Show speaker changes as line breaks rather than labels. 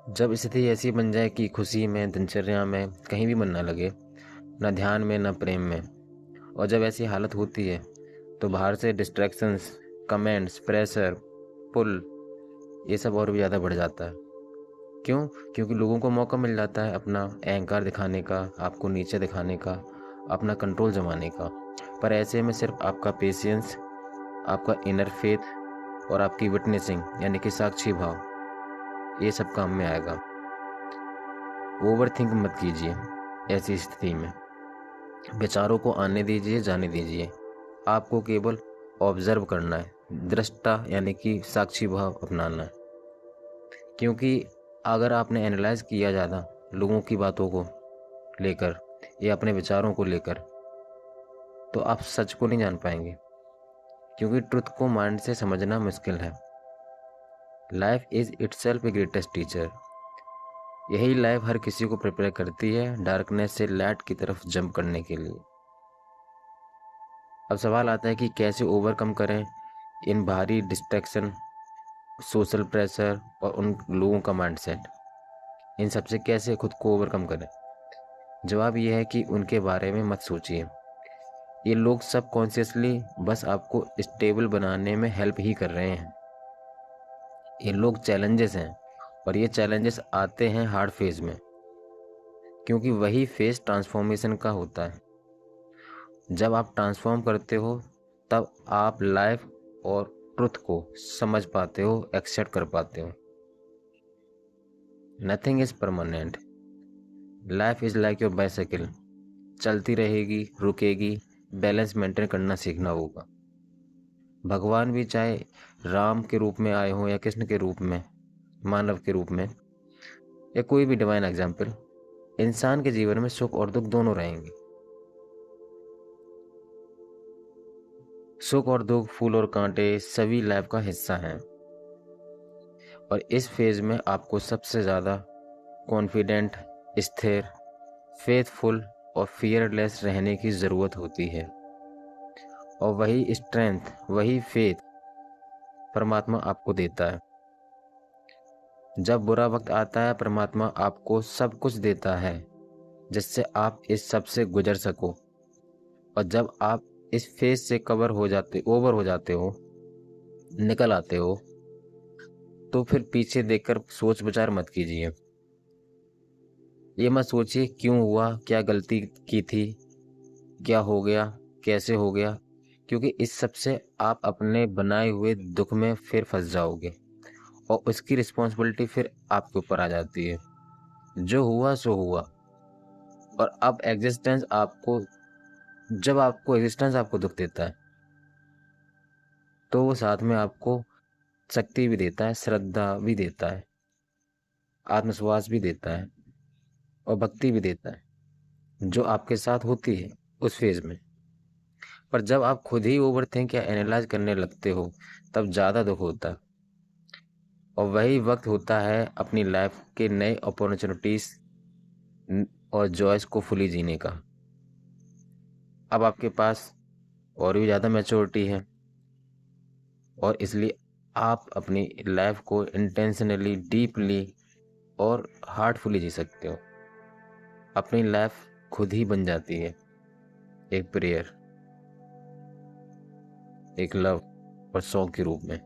जब स्थिति ऐसी बन जाए कि खुशी में, दिनचर्या में कहीं भी मन ना लगे, ना ध्यान में ना प्रेम में, और जब ऐसी हालत होती है तो बाहर से डिस्ट्रैक्शंस, कमेंट्स, प्रेशर, पुल, ये सब और भी ज़्यादा बढ़ जाता है। क्यों? क्योंकि लोगों को मौका मिल जाता है अपना अहंकार दिखाने का, आपको नीचे दिखाने का, अपना कंट्रोल जमाने का। पर ऐसे में सिर्फ आपका पेशेंस, आपका इनर फेथ और आपकी विटनेसिंग यानी कि साक्षी भाव, ये सब काम में आएगा। ओवर थिंक मत कीजिए ऐसी स्थिति में। विचारों को आने दीजिए, जाने दीजिए। आपको केवल ऑब्जर्व करना है, दृष्टा यानी कि साक्षी भाव अपनाना है। क्योंकि अगर आपने एनालाइज किया ज़्यादा लोगों की बातों को लेकर या अपने विचारों को लेकर, तो आप सच को नहीं जान पाएंगे। क्योंकि ट्रुथ को माइंड से समझना मुश्किल है। Life is itself a greatest teacher. यही लाइफ हर किसी को प्रिपेयर करती है डार्कनेस से लाइट की तरफ जंप करने के लिए। अब सवाल आता है कि कैसे ओवरकम करें इन भारी डिस्ट्रैक्शन, सोशल प्रेशर और उन लोगों का माइंडसेट। इन सबसे कैसे खुद को ओवरकम करें? जवाब यह है कि उनके बारे में मत सोचिए। ये लोग सब कॉन्शियसली बस आपको स्टेबल बनाने में हेल्प ही कर रहे हैं। ये लोग चैलेंजेस हैं, और ये चैलेंजेस आते हैं हार्ड फेज में, क्योंकि वही फेज ट्रांसफॉर्मेशन का होता है। जब आप ट्रांसफॉर्म करते हो तब आप लाइफ और ट्रुथ को समझ पाते हो, एक्सेप्ट कर पाते हो। Nothing is permanent. Life is like your bicycle. चलती रहेगी, रुकेगी, बैलेंस मेंटेन करना सीखना होगा। भगवान भी चाहे राम के रूप में आए हों या कृष्ण के रूप में, मानव के रूप में, या कोई भी डिवाइन एग्जाम्पल, इंसान के जीवन में सुख और दुख दोनों रहेंगे। सुख और दुख, फूल और कांटे सभी लाइफ का हिस्सा हैं। और इस फेज में आपको सबसे ज़्यादा कॉन्फिडेंट, स्थिर, फेथफुल और फियरलेस रहने की ज़रूरत होती है। और वही स्ट्रेंथ, वही फेथ परमात्मा आपको देता है। जब बुरा वक्त आता है, परमात्मा आपको सब कुछ देता है जिससे आप इस सब से गुजर सको। और जब आप इस फेज से ओवर हो जाते हो, निकल आते हो, तो फिर पीछे देखकर सोच विचार मत कीजिए। ये मत सोचिए क्यों हुआ, क्या गलती की थी, क्या हो गया, कैसे हो गया, क्योंकि इस सब से आप अपने बनाए हुए दुख में फिर फंस जाओगे और उसकी रिस्पॉन्सिबिलिटी फिर आपके ऊपर आ जाती है। जो हुआ सो हुआ। और अब जब एग्जिस्टेंस आपको दुख देता है, तो वो साथ में आपको शक्ति भी देता है, श्रद्धा भी देता है, आत्मविश्वास भी देता है और भक्ति भी देता है, जो आपके साथ होती है उस फेज में। पर जब आप खुद ही ओवर थिंक या एनालाइज करने लगते हो, तब ज़्यादा दुख होता है। और वही वक्त होता है अपनी लाइफ के नए अपॉर्चुनिटीज और जॉयस को फुली जीने का। अब आपके पास और भी ज़्यादा मैच्योरिटी है, और इसलिए आप अपनी लाइफ को इंटेंशनली, डीपली और हार्टफुली जी सकते हो। अपनी लाइफ खुद ही बन जाती है एक प्रेयर, एक लव और सॉन्ग के रूप में।